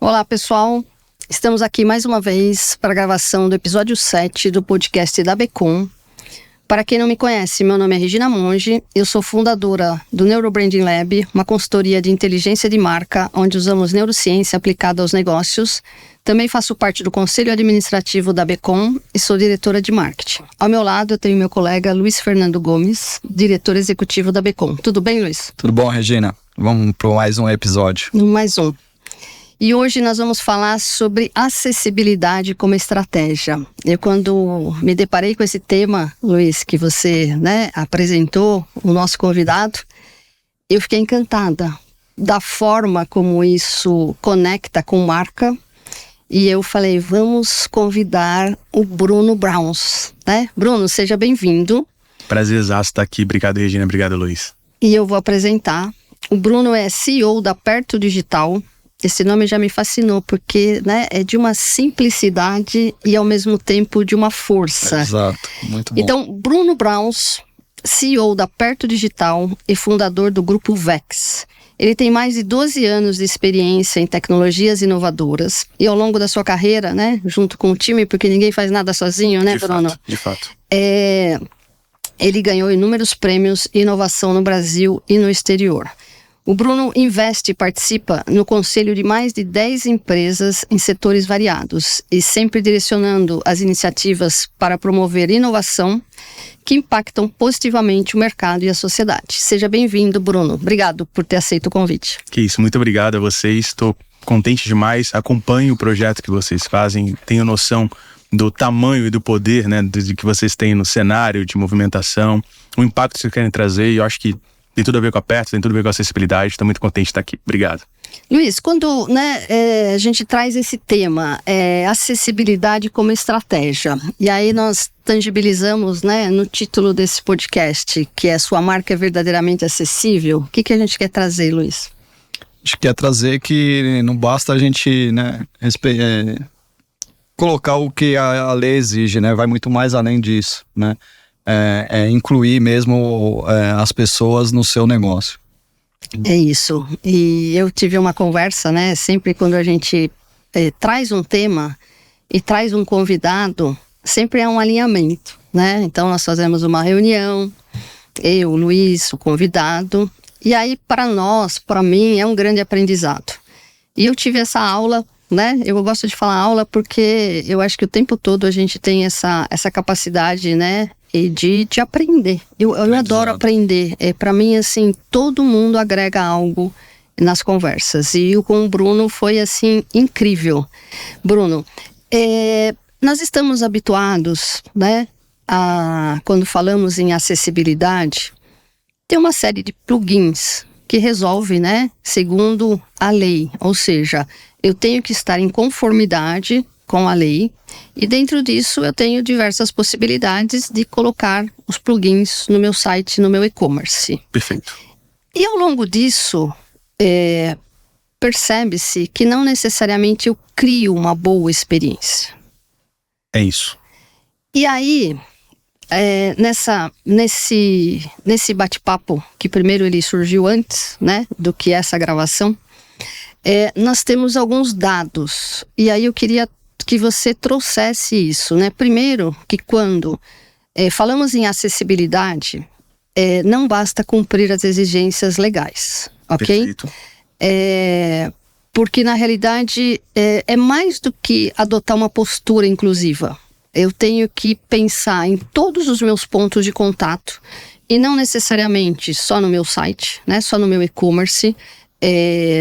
Olá, pessoal. Estamos aqui mais uma vez para a gravação do episódio 7 do podcast da Becom. Para quem não me conhece, meu nome é Regina Monge, eu sou fundadora do Neurobranding Lab, uma consultoria de inteligência de marca, onde usamos neurociência aplicada aos negócios. Também faço parte do conselho administrativo da Becom e sou diretora de marketing. Ao meu lado eu tenho meu colega Luiz Fernando Gomes, diretor executivo da Becom. Tudo bem, Luiz? Tudo bom, Regina? Vamos para mais um episódio. Mais um. E hoje nós vamos falar sobre acessibilidade como estratégia. Eu, quando me deparei com esse tema, Luiz, que você apresentou, o nosso convidado, eu fiquei encantada da forma como isso conecta com marca. E eu falei, vamos convidar o Bruno Browns, né? Bruno, seja bem-vindo. Prazerzaço estar aqui. Obrigado, Regina. Obrigado, Luiz. E eu vou apresentar. O Bruno é CEO da Perto Digital. Esse nome já me fascinou, porque é de uma simplicidade e ao mesmo tempo de uma força. Exato, muito bom. Então, Bruno Browns, CEO da Perto Digital e fundador do Grupo Vex. Ele tem mais de 12 anos de experiência em tecnologias inovadoras e ao longo da sua carreira, junto com o time, porque ninguém faz nada sozinho, Bruno? De fato. Ele ganhou inúmeros prêmios de inovação no Brasil e no exterior. O Bruno investe e participa no conselho de mais de 10 empresas em setores variados e sempre direcionando as iniciativas para promover inovação que impactam positivamente o mercado e a sociedade. Seja bem-vindo, Bruno. Obrigado por ter aceito o convite. Que isso, muito obrigado a vocês. Estou contente demais. Acompanho o projeto que vocês fazem. Tenho noção do tamanho e do poder, de que vocês têm no cenário de movimentação, o impacto que vocês querem trazer, e eu acho que tem tudo a ver com a Perto, tem tudo a ver com a acessibilidade. Estou muito contente de estar aqui. Obrigado. Luiz, quando a gente traz esse tema, acessibilidade como estratégia, e aí nós tangibilizamos no título desse podcast, que é Sua Marca é Verdadeiramente Acessível, o que a gente quer trazer, Luiz? A gente quer trazer que não basta a gente colocar o que a lei exige, vai muito mais além disso, incluir mesmo as pessoas no seu negócio. É isso. E eu tive uma conversa, sempre quando a gente traz um tema e traz um convidado, sempre é um alinhamento, Então nós fazemos uma reunião, eu, o Luiz, o convidado, e aí para mim, é um grande aprendizado. E eu tive essa aula, eu gosto de falar aula porque eu acho que o tempo todo a gente tem essa capacidade, e de aprender. Eu adoro aprender. Para mim, assim, todo mundo agrega algo nas conversas. E com o Bruno foi, assim, incrível. Bruno, nós estamos habituados, quando falamos em acessibilidade, tem uma série de plugins que resolve, segundo a lei. Ou seja, eu tenho que estar em conformidade com a lei, e dentro disso eu tenho diversas possibilidades de colocar os plugins no meu site, no meu e-commerce. Perfeito. E ao longo disso, percebe-se que não necessariamente eu crio uma boa experiência. É isso. E aí, nesse bate-papo, que primeiro ele surgiu antes, do que essa gravação, nós temos alguns dados, e aí eu queria que você trouxesse isso, Primeiro, que quando falamos em acessibilidade, não basta cumprir as exigências legais, ok? Perfeito. Porque na realidade é mais do que adotar uma postura inclusiva. Eu tenho que pensar em todos os meus pontos de contato, e não necessariamente só no meu site, só no meu e-commerce.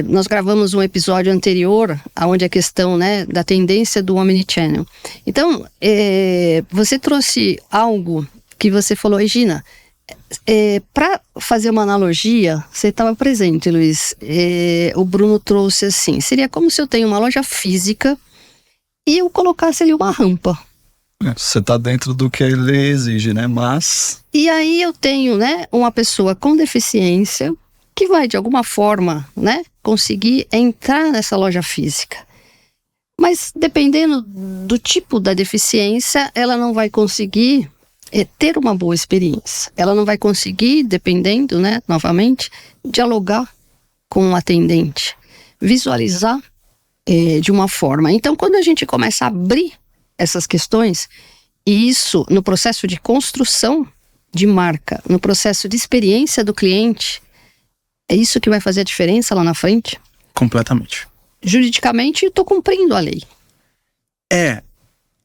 Nós gravamos um episódio anterior onde a questão da tendência do omnichannel. Então, você trouxe algo que você falou, Regina, para fazer uma analogia, você estava presente, Luiz, o Bruno trouxe assim, seria como se eu tenho uma loja física e eu colocasse ali uma rampa. Você está dentro do que ele exige, mas... E aí eu tenho, uma pessoa com deficiência que vai, de alguma forma, conseguir entrar nessa loja física. Mas, dependendo do tipo da deficiência, ela não vai conseguir ter uma boa experiência. Ela não vai conseguir, dependendo, novamente, dialogar com o atendente, visualizar de uma forma. Então, quando a gente começa a abrir essas questões, e isso no processo de construção de marca, no processo de experiência do cliente, é isso que vai fazer a diferença lá na frente? Completamente. Juridicamente, estou cumprindo a lei.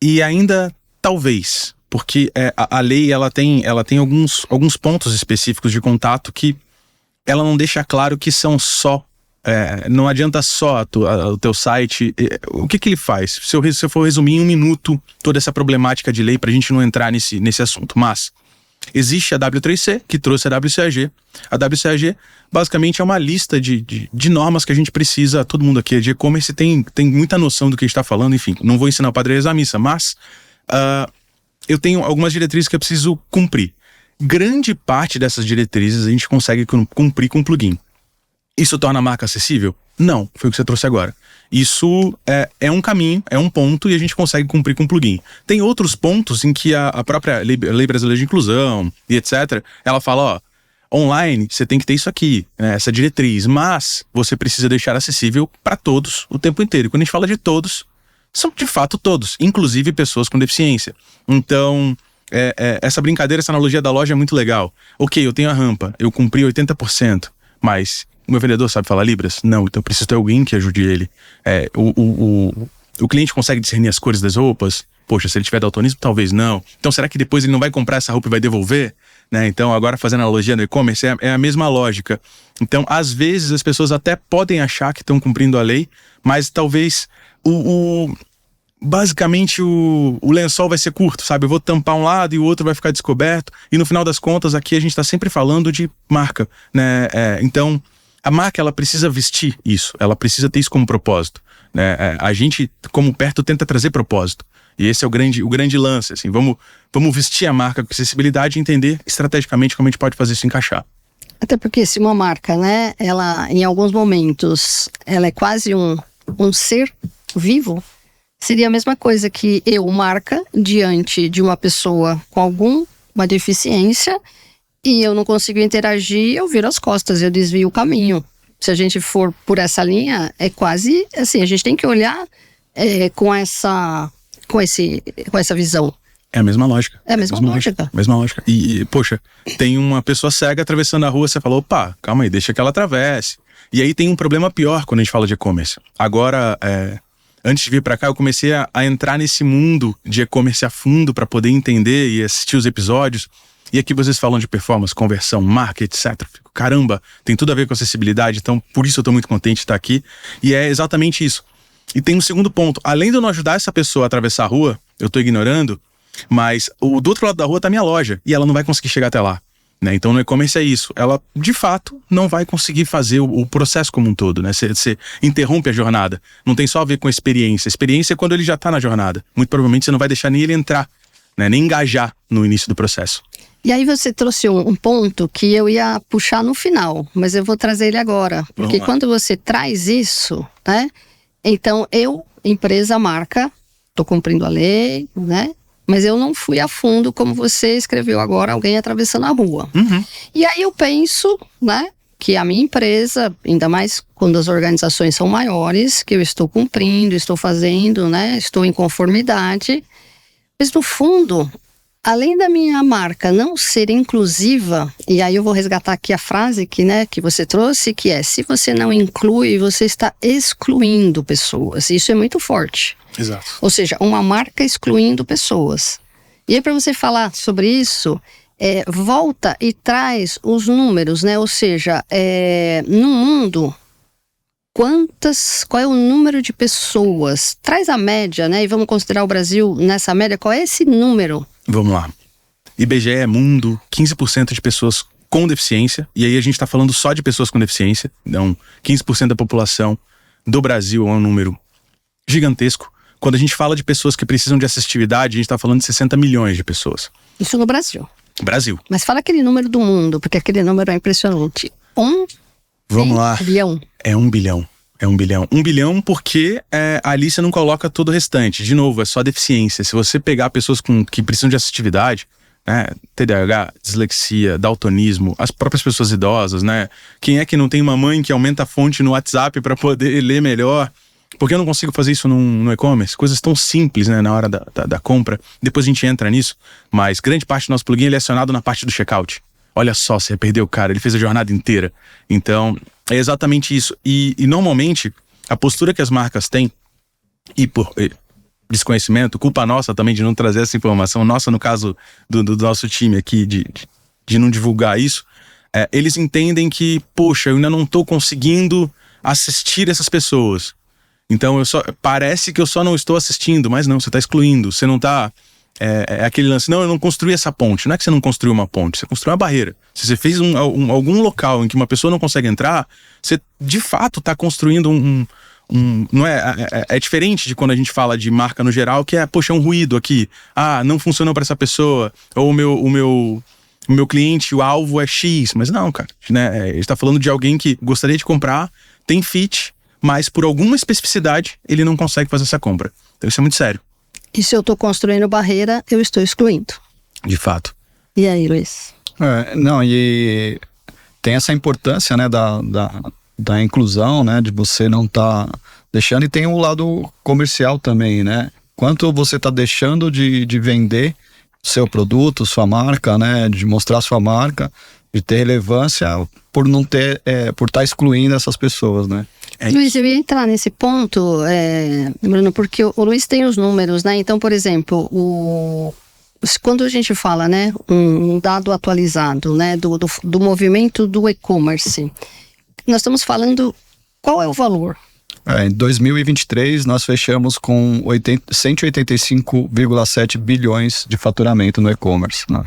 E ainda talvez, porque a lei ela tem alguns pontos específicos de contato que ela não deixa claro que são só. Não adianta só o teu site. O que ele faz? Se eu for resumir em 1 minuto toda essa problemática de lei, pra gente não entrar nesse assunto, mas existe a W3C, que trouxe a WCAG. A WCAG basicamente é uma lista de normas que a gente precisa. Todo mundo aqui de e-commerce tem muita noção do que a gente está falando. Enfim, não vou ensinar o padre a rezar a missa, mas eu tenho algumas diretrizes que eu preciso cumprir. Grande parte dessas diretrizes a gente consegue cumprir com plugin. Isso torna a marca acessível? Não, foi o que você trouxe agora. Isso é um caminho, é um ponto e a gente consegue cumprir com plugin. Tem outros pontos em que a própria Lei Brasileira de Inclusão e etc., ela fala, online você tem que ter isso aqui, né, essa diretriz, mas você precisa deixar acessível para todos o tempo inteiro. E quando a gente fala de todos, são de fato todos, inclusive pessoas com deficiência. Então, essa brincadeira, essa analogia da loja é muito legal. Ok, eu tenho a rampa, eu cumpri 80%, mas o meu vendedor sabe falar Libras? Não, então eu preciso ter alguém que ajude ele. O cliente consegue discernir as cores das roupas? Poxa, se ele tiver daltonismo, talvez não. Então será que depois ele não vai comprar essa roupa e vai devolver? Né? Então agora fazendo analogia no e-commerce, é a mesma lógica. Então às vezes as pessoas até podem achar que estão cumprindo a lei, mas talvez basicamente o lençol vai ser curto, sabe? Eu vou tampar um lado e o outro vai ficar descoberto. E no final das contas aqui a gente está sempre falando de marca, né? Então a marca, ela precisa vestir isso, ela precisa ter isso como propósito, né? A gente, como Perto, tenta trazer propósito. E esse é o grande lance, assim, vamos vestir a marca com acessibilidade e entender estrategicamente como a gente pode fazer isso encaixar. Até porque se uma marca, né, ela, em alguns momentos, ela é quase um ser vivo, seria a mesma coisa que eu, marca, diante de uma pessoa com alguma deficiência, e eu não consigo interagir, eu viro as costas, eu desvio o caminho. Se a gente for por essa linha, é quase assim, a gente tem que olhar com essa visão. É a mesma lógica. É a mesma lógica. Mesma lógica. E, poxa, tem uma pessoa cega atravessando a rua, você falou, opa, calma aí, deixa que ela atravesse. E aí tem um problema pior quando a gente fala de e-commerce. Agora, antes de vir pra cá, eu comecei a entrar nesse mundo de e-commerce a fundo para poder entender e assistir os episódios. E aqui vocês falam de performance, conversão, marca, etc. Caramba, tem tudo a ver com acessibilidade, então por isso eu tô muito contente de estar aqui. E é exatamente isso. E tem um segundo ponto. Além de eu não ajudar essa pessoa a atravessar a rua, eu tô ignorando, mas do outro lado da rua tá a minha loja e ela não vai conseguir chegar até lá. Né? Então no e-commerce é isso. Ela, de fato, não vai conseguir fazer o processo como um todo. Né? Você interrompe a jornada. Não tem só a ver com a experiência. A experiência é quando ele já tá na jornada. Muito provavelmente você não vai deixar nem ele entrar, né? Nem engajar no início do processo. E aí você trouxe um ponto que eu ia puxar no final, mas eu vou trazer ele agora. Porque quando você traz isso, né? Então eu, empresa, marca, tô cumprindo a lei, né? Mas eu não fui a fundo como você escreveu agora, alguém atravessando a rua. Uhum. E aí eu penso, né? Que a minha empresa, ainda mais quando as organizações são maiores, que eu estou cumprindo, estou fazendo, né? Estou em conformidade. Mas no fundo, além da minha marca não ser inclusiva, e aí eu vou resgatar aqui a frase que você trouxe, que é: se você não inclui, você está excluindo pessoas. Isso é muito forte. Exato. Ou seja, uma marca excluindo pessoas. E aí, para você falar sobre isso, volta e traz os números, né? Ou seja, no mundo, qual é o número de pessoas? Traz a média, né? E vamos considerar o Brasil nessa média. Qual é esse número? Vamos lá. IBGE é mundo, 15% de pessoas com deficiência. E aí a gente está falando só de pessoas com deficiência. Então, 15% da população do Brasil é um número gigantesco. Quando a gente fala de pessoas que precisam de assistividade, a gente está falando de 60 milhões de pessoas. Isso no Brasil. Brasil. Mas fala aquele número do mundo, porque aquele número é impressionante. Vamos lá. Bilhão. É 1 bilhão. É 1 bilhão. 1 bilhão porque ali você não coloca todo o restante. De novo, é só deficiência. Se você pegar pessoas que precisam de assistividade, né, TDAH, dislexia, daltonismo, as próprias pessoas idosas, né? Quem é que não tem uma mãe que aumenta a fonte no WhatsApp para poder ler melhor? Por que eu não consigo fazer isso no e-commerce? Coisas tão simples, né, na hora da compra. Depois a gente entra nisso, mas grande parte do nosso plugin ele é acionado na parte do checkout. Olha só, você perdeu o cara, ele fez a jornada inteira. Então, é exatamente isso. E normalmente, a postura que as marcas têm, e por desconhecimento, culpa nossa também de não trazer essa informação, nossa no caso do nosso time aqui, de não divulgar isso, eles entendem que, poxa, eu ainda não tô conseguindo assistir essas pessoas. Então, parece que eu só não estou assistindo, mas não, você está excluindo, você não está... É aquele lance, não, eu não construí essa ponte. Não é que você não construiu uma ponte, você construiu uma barreira. Se você fez algum local em que uma pessoa não consegue entrar, você de fato está construindo não é diferente de quando a gente fala de marca no geral, que poxa, é um ruído aqui. Ah, não funcionou para essa pessoa. Ou o meu cliente, o alvo é X. Mas não, cara, né? Ele está falando de alguém que gostaria de comprar, tem fit, mas por alguma especificidade ele não consegue fazer essa compra. Então isso é muito sério. E se eu estou construindo barreira, eu estou excluindo. De fato. E aí, Luiz? Não, e tem essa importância, né, da inclusão, né, de você não estar deixando, e tem o lado comercial também, né? Quanto você está deixando de vender seu produto, sua marca, né, de mostrar sua marca, de ter relevância por não ter, por estar excluindo essas pessoas, né? Luiz, eu ia entrar nesse ponto, Bruno, porque o Luiz tem os números, né? Então, por exemplo, quando a gente fala, né, um dado atualizado, né, do movimento do e-commerce, nós estamos falando qual é o valor? Em 2023, nós fechamos com 185,7 bilhões de faturamento no e-commerce, né?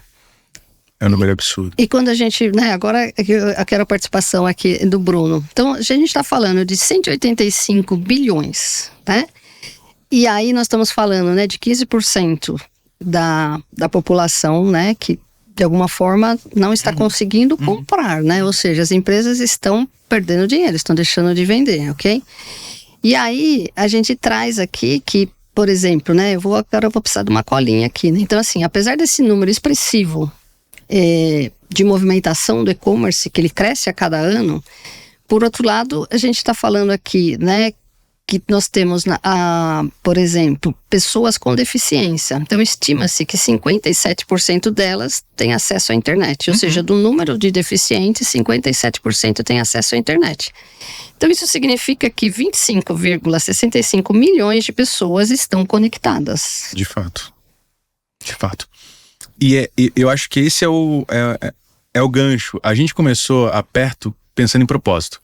É um número absurdo. E quando a gente, né, agora eu quero a participação aqui do Bruno. Então, a gente está falando de 185 bilhões, né? E aí nós estamos falando, né, de 15% da população, né, que de alguma forma não está conseguindo comprar, né? Ou seja, as empresas estão perdendo dinheiro, estão deixando de vender, ok? E aí a gente traz aqui que, por exemplo, né, agora eu vou precisar de uma colinha aqui, né? Então, assim, apesar desse número expressivo de movimentação do e-commerce, que ele cresce a cada ano, por outro lado, a gente está falando aqui, né, que nós temos, por exemplo, pessoas com deficiência. Então, estima-se que 57% delas têm acesso à internet. Ou seja, do número de deficientes, 57% têm acesso à internet. Então, isso significa que 25,65 milhões de pessoas estão conectadas. De fato. De fato. E eu acho que esse é o gancho. A gente começou a Perto pensando em propósito.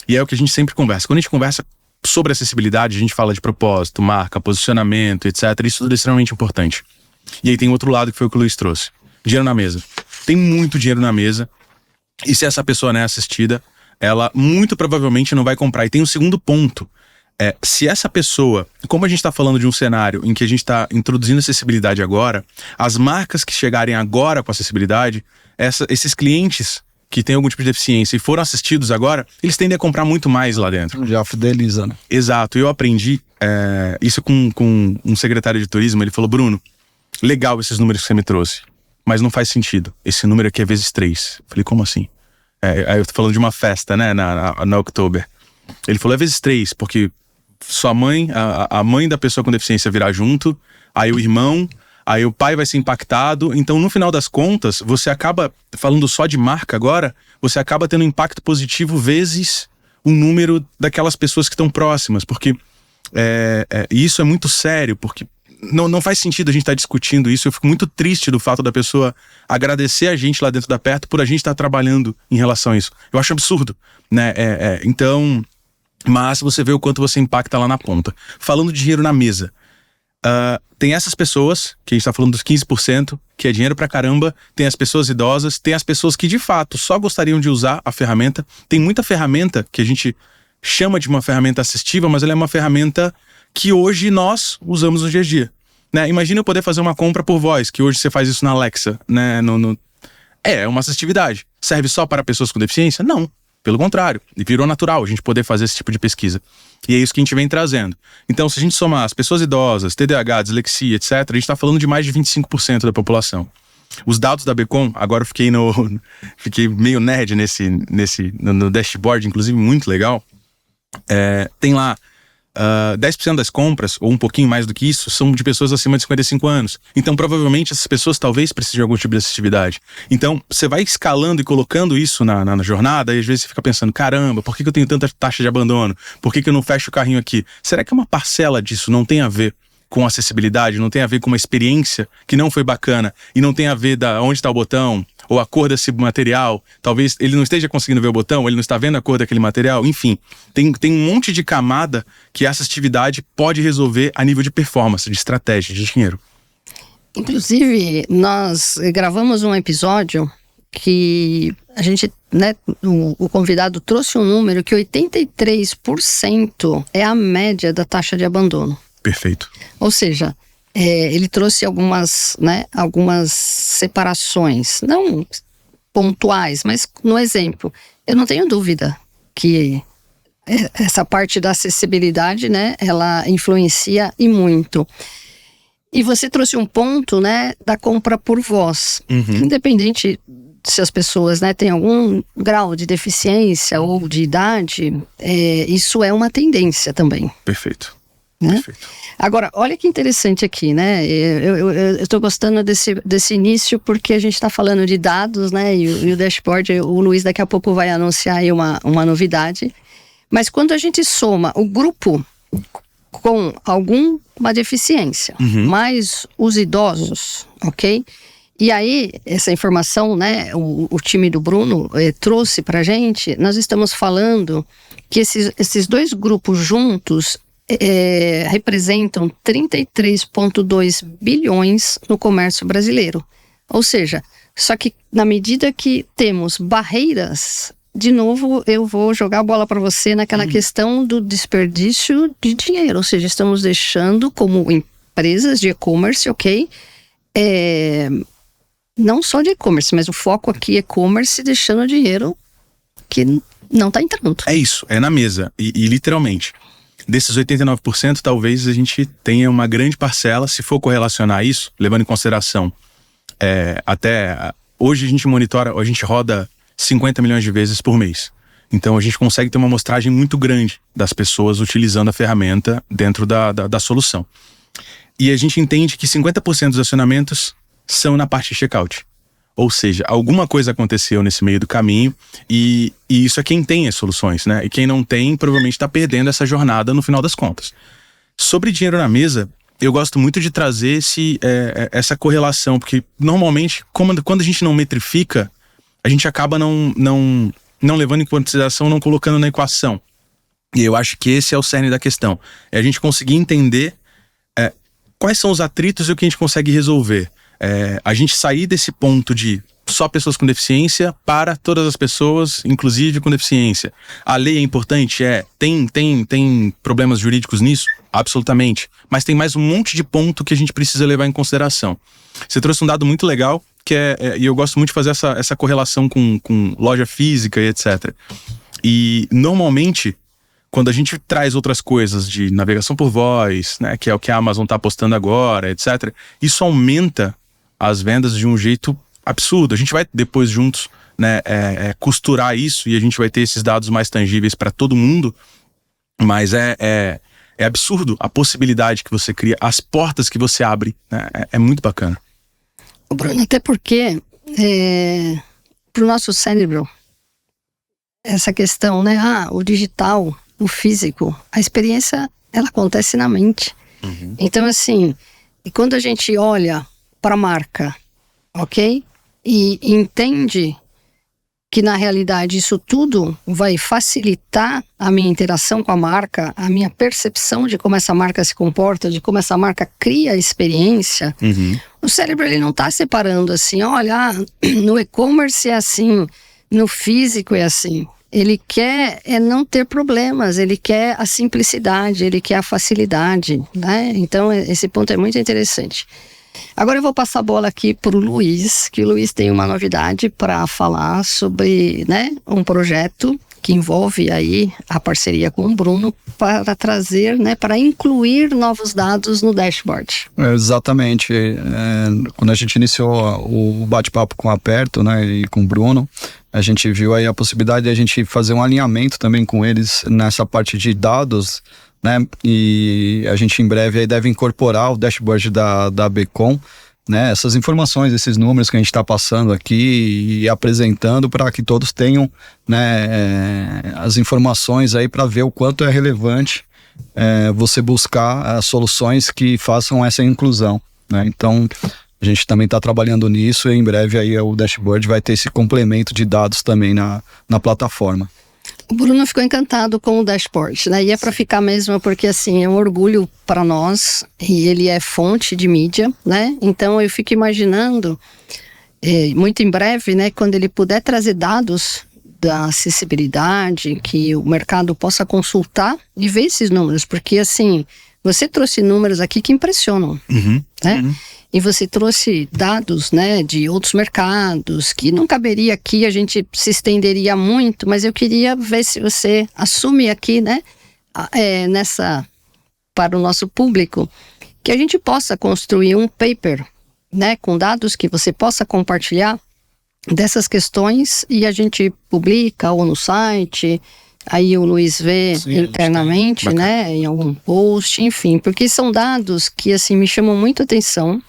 E é o que a gente sempre conversa. Quando a gente conversa sobre acessibilidade, a gente fala de propósito, marca, posicionamento, etc. Isso tudo é extremamente importante. E aí tem outro lado que foi o que o Luiz trouxe. Dinheiro na mesa. Tem muito dinheiro na mesa. E se essa pessoa não é assistida, ela muito provavelmente não vai comprar. E tem um segundo ponto. Se essa pessoa, como a gente está falando de um cenário em que a gente está introduzindo acessibilidade agora, as marcas que chegarem agora com acessibilidade, esses clientes que têm algum tipo de deficiência e foram assistidos agora, eles tendem a comprar muito mais lá dentro. Já fideliza, né? Exato. Eu aprendi isso com um secretário de turismo. Ele falou: Bruno, legal esses números que você me trouxe, mas não faz sentido. Esse número aqui é vezes 3. Eu falei: como assim? Aí eu tô falando de uma festa, né, na Oktober. Ele falou: é vezes 3, porque sua mãe, a mãe da pessoa com deficiência virá junto, aí o irmão, aí o pai vai ser impactado. Então, no final das contas, você acaba, falando só de marca agora, você acaba tendo um impacto positivo vezes o número daquelas pessoas que estão próximas, porque isso é muito sério, porque não faz sentido a gente estar discutindo isso. Eu fico muito triste do fato da pessoa agradecer a gente lá dentro da Perto por a gente estar trabalhando em relação a isso. Eu acho absurdo, né? Então, mas você vê o quanto você impacta lá na ponta. Falando de dinheiro na mesa, tem essas pessoas, que a gente tá falando dos 15%, que é dinheiro pra caramba. Tem as pessoas idosas, tem as pessoas que de fato só gostariam de usar a ferramenta. Tem muita ferramenta que a gente chama de uma ferramenta assistiva, mas ela é uma ferramenta que hoje nós usamos no dia a dia, né? Imagina eu poder fazer uma compra por voz, que hoje você faz isso na Alexa, né? É uma assistividade. Serve só para pessoas com deficiência? Não. Pelo contrário, virou natural a gente poder fazer esse tipo de pesquisa. E é isso que a gente vem trazendo. Então, se a gente somar as pessoas idosas, TDAH, dislexia, etc., a gente está falando de mais de 25% da população. Os dados da Becom, agora eu fiquei meio nerd no dashboard, inclusive muito legal. Tem lá 10% das compras, ou um pouquinho mais do que isso, são de pessoas acima de 55 anos. Então, provavelmente, essas pessoas talvez precisem de algum tipo de acessibilidade. Então, você vai escalando e colocando isso na jornada, e às vezes você fica pensando, caramba, por que eu tenho tanta taxa de abandono? Por que eu não fecho o carrinho aqui? Será que uma parcela disso não tem a ver com acessibilidade, não tem a ver com uma experiência que não foi bacana, e não tem a ver onde está o botão, ou a cor desse material, talvez ele não esteja conseguindo ver o botão, ele não está vendo a cor daquele material, enfim, tem um monte de camada que essa atividade pode resolver a nível de performance, de estratégia, de dinheiro. Inclusive, nós gravamos um episódio que a gente, né, o convidado trouxe um número que 83% é a média da taxa de abandono. Perfeito. Ou seja, ele trouxe algumas separações, não pontuais, mas no exemplo. Eu não tenho dúvida que essa parte da acessibilidade, né, ela influencia e muito. E você trouxe um ponto, né, da compra por voz. Independente se as pessoas, né, têm algum grau de deficiência ou de idade, isso é uma tendência também. Perfeito. Né? Perfeito. Agora, olha que interessante aqui, né? Eu estou gostando desse início porque a gente está falando de dados, né? E o dashboard, o Luiz daqui a pouco vai anunciar aí uma novidade. Mas quando a gente soma o grupo com alguma deficiência, mais os idosos, ok? E aí, essa informação, né? O time do Bruno trouxe pra gente, nós estamos falando que esses dois grupos juntos representam 33,2 bilhões no comércio brasileiro. Ou seja, só que na medida que temos barreiras, de novo eu vou jogar a bola para você naquela questão do desperdício de dinheiro. Ou seja, estamos deixando como empresas de e-commerce, ok? Não só de e-commerce, mas o foco aqui é e-commerce, deixando dinheiro que não está entrando. É isso, é na mesa e literalmente. Desses 89%, talvez a gente tenha uma grande parcela, se for correlacionar isso, levando em consideração, até hoje a gente monitora, a gente roda 50 milhões de vezes por mês. Então a gente consegue ter uma amostragem muito grande das pessoas utilizando a ferramenta dentro da solução. E a gente entende que 50% dos acionamentos são na parte de checkout. Ou seja, alguma coisa aconteceu nesse meio do caminho e isso é quem tem as soluções, né? E quem não tem, provavelmente está perdendo essa jornada no final das contas. Sobre dinheiro na mesa, eu gosto muito de trazer essa correlação, porque normalmente, quando a gente não metrifica, a gente acaba não levando em consideração, não colocando na equação. E eu acho que esse é o cerne da questão. É a gente conseguir entender quais são os atritos e o que a gente consegue resolver. A gente sair desse ponto de só pessoas com deficiência para todas as pessoas, inclusive com deficiência. A lei é importante? Tem problemas jurídicos nisso? Absolutamente. Mas tem mais um monte de ponto que a gente precisa levar em consideração. Você trouxe um dado muito legal, que e eu gosto muito de fazer essa correlação com loja física e etc. E normalmente, quando a gente traz outras coisas de navegação por voz, né, que é o que a Amazon está apostando agora, etc., isso aumenta as vendas de um jeito absurdo. A gente vai depois juntos, né, costurar isso e a gente vai ter esses dados mais tangíveis para todo mundo, mas é absurdo a possibilidade que você cria, as portas que você abre, né, é muito bacana. Bruno, até porque para o nosso cérebro essa questão, né, o digital, o físico, a experiência ela acontece na mente. Então assim, quando a gente olha para a marca, ok? E entende que na realidade isso tudo vai facilitar a minha interação com a marca, a minha percepção de como essa marca se comporta, de como essa marca cria a experiência. O cérebro ele não está separando assim, olha, no e-commerce é assim, no físico é assim. Ele quer não ter problemas, ele quer a simplicidade, ele quer a facilidade, né? Então esse ponto é muito interessante. Agora eu vou passar a bola aqui para o Luiz, que o Luiz tem uma novidade para falar sobre, né, um projeto que envolve aí a parceria com o Bruno para trazer, né, para incluir novos dados no dashboard. Exatamente. Quando a gente iniciou o bate-papo com a Aperto, né, e com o Bruno, a gente viu aí a possibilidade de a gente fazer um alinhamento também com eles nessa parte de dados né? E a gente em breve aí deve incorporar o dashboard da Becom, né? Essas informações, esses números que a gente está passando aqui e apresentando para que todos tenham, né, as informações aí para ver o quanto é relevante você buscar soluções que façam essa inclusão, né? Então a gente também está trabalhando nisso e em breve aí o dashboard vai ter esse complemento de dados também na plataforma. O Bruno ficou encantado com o dashboard, né? E é para ficar mesmo, porque assim, é um orgulho para nós e ele é fonte de mídia, né? Então eu fico imaginando, muito em breve, né, quando ele puder trazer dados da acessibilidade, que o mercado possa consultar e ver esses números, porque assim, você trouxe números aqui que impressionam, né? E você trouxe dados, né, de outros mercados, que não caberia aqui, a gente se estenderia muito, mas eu queria ver se você assume aqui, né, para o nosso público, que a gente possa construir um paper, né, com dados que você possa compartilhar dessas questões e a gente publica ou no site, aí o Luiz vê internamente, né, em algum post, enfim, porque são dados que, assim, me chamam muito a atenção.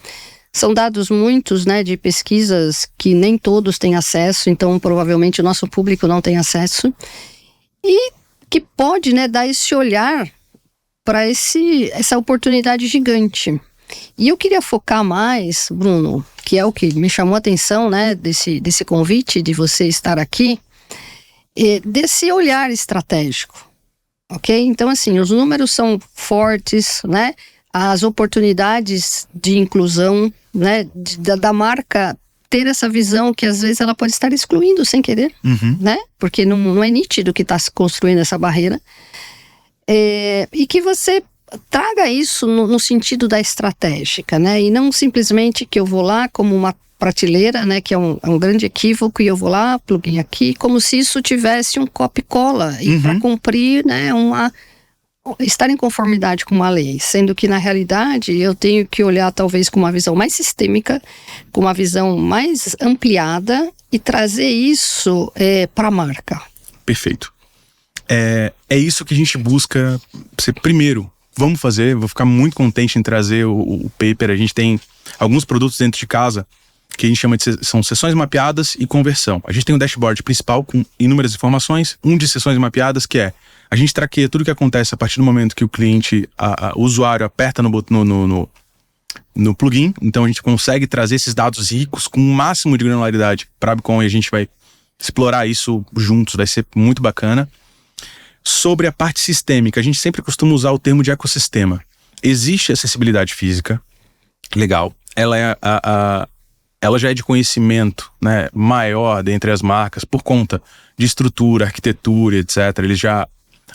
São dados muitos, né, de pesquisas que nem todos têm acesso, então provavelmente o nosso público não tem acesso. E que pode, né, dar esse olhar para essa oportunidade gigante. E eu queria focar mais, Bruno, que é o que me chamou a atenção, né, desse convite de você estar aqui, desse olhar estratégico, ok? Então, assim, os números são fortes, né? As oportunidades de inclusão, né? Da marca ter essa visão que às vezes ela pode estar excluindo sem querer, né? Porque não é nítido que está se construindo essa barreira. E que você traga isso no sentido da estratégica, né? E não simplesmente que eu vou lá como uma prateleira, né, que é um grande equívoco, e eu vou lá, plugin aqui, como se isso tivesse um copia-cola, e para cumprir, né, estar em conformidade com uma lei, sendo que na realidade eu tenho que olhar talvez com uma visão mais sistêmica, com uma visão mais ampliada e trazer isso para a marca. Perfeito. É isso que a gente busca. Primeiro, vamos fazer, vou ficar muito contente em trazer o paper. A gente tem alguns produtos dentro de casa que a gente chama são sessões mapeadas e conversão. A gente tem um dashboard principal com inúmeras informações, de sessões mapeadas, que a gente traqueia tudo que acontece a partir do momento que o cliente, o usuário aperta no plugin. Então a gente consegue trazer esses dados ricos com o máximo de granularidade para a Becom, e a gente vai explorar isso juntos, vai ser muito bacana. Sobre a parte sistêmica, a gente sempre costuma usar o termo de ecossistema. Existe acessibilidade física, legal, ela já é de conhecimento, né, maior dentre as marcas por conta de estrutura, arquitetura, etc.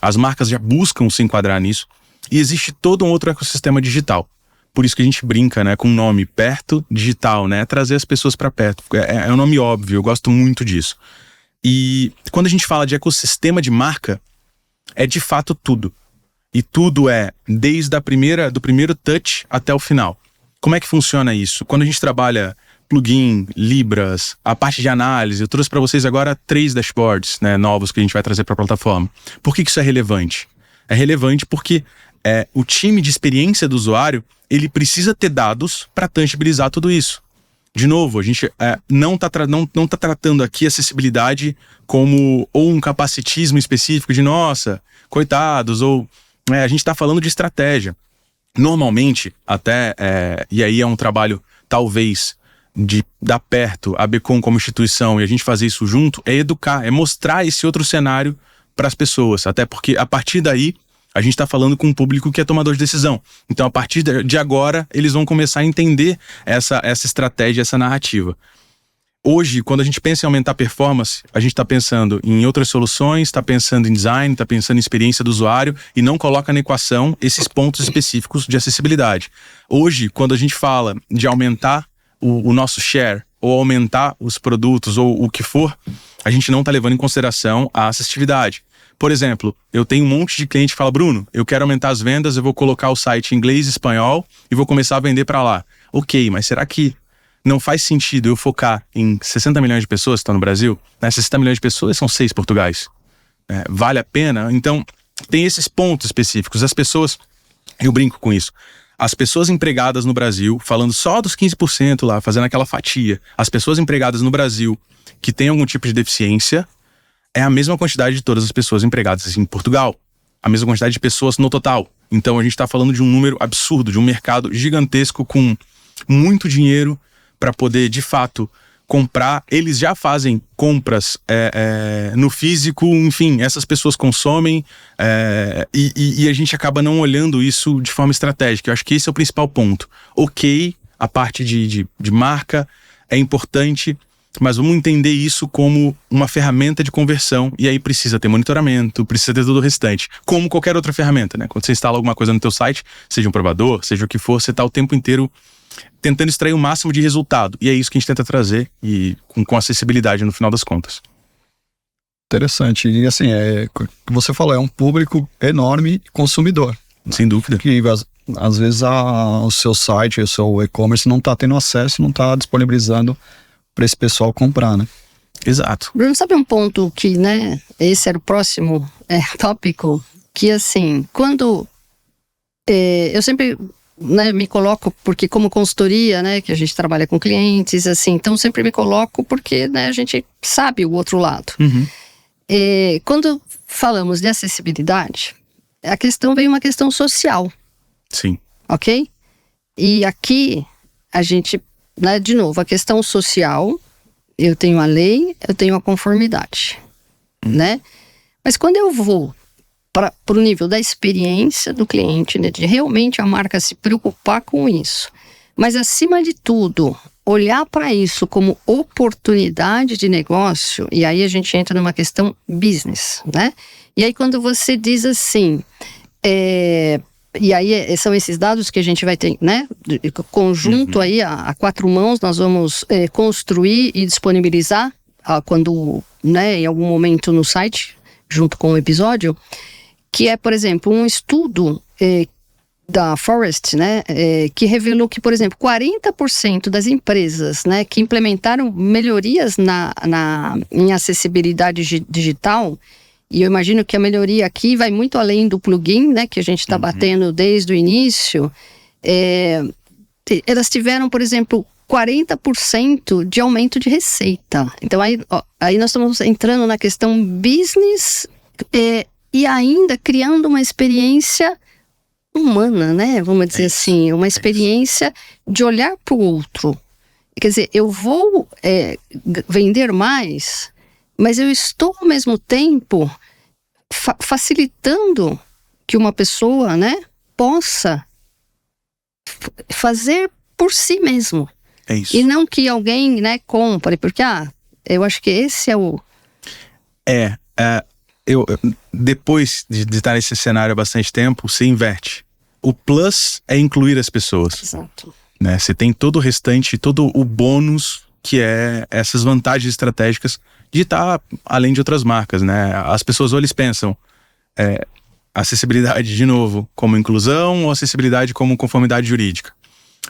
As marcas já buscam se enquadrar nisso, e existe todo um outro ecossistema digital. Por isso que a gente brinca, né, com o nome Perto Digital, né, trazer as pessoas para perto. É um nome óbvio, eu gosto muito disso. E quando a gente fala de ecossistema de marca, é de fato tudo. E tudo desde do primeiro touch até o final. Como é que funciona isso? Quando a gente trabalha plugin, libras, a parte de análise, eu trouxe para vocês agora 3 dashboards, né, novos que a gente vai trazer para a plataforma. Por que isso é relevante? É relevante porque o time de experiência do usuário, ele precisa ter dados para tangibilizar tudo isso. De novo, a gente não tá tratando aqui acessibilidade como ou um capacitismo específico de nossa, coitados, ou a gente está falando de estratégia. Normalmente, e aí é um trabalho talvez de dar perto a Becom como instituição e a gente fazer isso junto, é educar, é mostrar esse outro cenário para as pessoas, até porque a partir daí a gente está falando com um público que é tomador de decisão. Então, a partir de agora, eles vão começar a entender essa estratégia, essa narrativa. Hoje, quando a gente pensa em aumentar a performance, a gente está pensando em outras soluções, está pensando em design, está pensando em experiência do usuário e não coloca na equação esses pontos específicos de acessibilidade. Hoje, quando a gente fala de aumentar o nosso share, ou aumentar os produtos, ou o que for, a gente não está levando em consideração a acessibilidade. Por exemplo, eu tenho um monte de cliente que fala, Bruno, eu quero aumentar as vendas, eu vou colocar o site em inglês e espanhol e vou começar a vender para lá. Ok, mas será que não faz sentido eu focar em 60 milhões de pessoas que estão no Brasil? 60 milhões de pessoas são 6 Portugais. Vale a pena? Então, tem esses pontos específicos. As pessoas, eu brinco com isso, as pessoas empregadas no Brasil, falando só dos 15% lá, fazendo aquela fatia, as pessoas empregadas no Brasil que têm algum tipo de deficiência é a mesma quantidade de todas as pessoas empregadas em Portugal. A mesma quantidade de pessoas no total. Então a gente está falando de um número absurdo, de um mercado gigantesco com muito dinheiro para poder, de fato, comprar. Eles já fazem compras no físico, enfim, essas pessoas consomem e a gente acaba não olhando isso de forma estratégica. Eu acho que esse é o principal ponto. Ok, a parte de marca é importante, mas vamos entender isso como uma ferramenta de conversão, e aí precisa ter monitoramento, precisa ter todo o restante, como qualquer outra ferramenta, né? Quando você instala alguma coisa no teu site, seja um provador, seja o que for, você está o tempo inteiro tentando extrair o máximo de resultado, e é isso que a gente tenta trazer, e com acessibilidade no final das contas. Interessante, e assim, o que você falou, é um público enorme consumidor. Sem dúvida. Que às vezes o seu site, o seu e-commerce não está tendo acesso, não está disponibilizando para esse pessoal comprar, né? Exato. Bruno, sabe um ponto que, né, esse era o próximo tópico, que assim, quando eu sempre, né, me coloco, porque como consultoria, né, que a gente trabalha com clientes, assim, então sempre me coloco porque, né, a gente sabe o outro lado. Uhum. Quando falamos de acessibilidade, a questão vem uma questão social. Sim. Ok? E aqui, a gente, né, de novo, a questão social, eu tenho a lei, eu tenho a conformidade, né? Mas quando eu vou para o nível da experiência do cliente, né, de realmente a marca se preocupar com isso, mas acima de tudo, olhar para isso como oportunidade de negócio, e aí a gente entra numa questão business, né? E aí quando você diz assim, e aí são esses dados que a gente vai ter, né? Conjunto aí, a quatro mãos, nós vamos construir e disponibilizar quando, né, em algum momento no site, junto com o episódio, que é, por exemplo, um estudo da Forrest, né, que revelou que, por exemplo, 40% das empresas, né, que implementaram melhorias em acessibilidade digital. E eu imagino que a melhoria aqui vai muito além do plugin, né, que a gente está batendo desde o início. Elas tiveram, por exemplo, 40% de aumento de receita. Então, aí nós estamos entrando na questão business e ainda criando uma experiência humana, né? Vamos dizer assim, uma experiência de olhar para o outro. Quer dizer, eu vou vender mais, mas eu estou ao mesmo tempo facilitando que uma pessoa, né, possa fazer por si mesmo. É isso. E não que alguém, né, compre, porque eu acho que esse é o... Eu depois de estar nesse cenário há bastante tempo, você inverte. O plus é incluir as pessoas. Exato. Né? Você tem todo o restante, todo o bônus, que é essas vantagens estratégicas de estar além de outras marcas, né? As pessoas ou eles pensam acessibilidade, de novo, como inclusão ou acessibilidade como conformidade jurídica.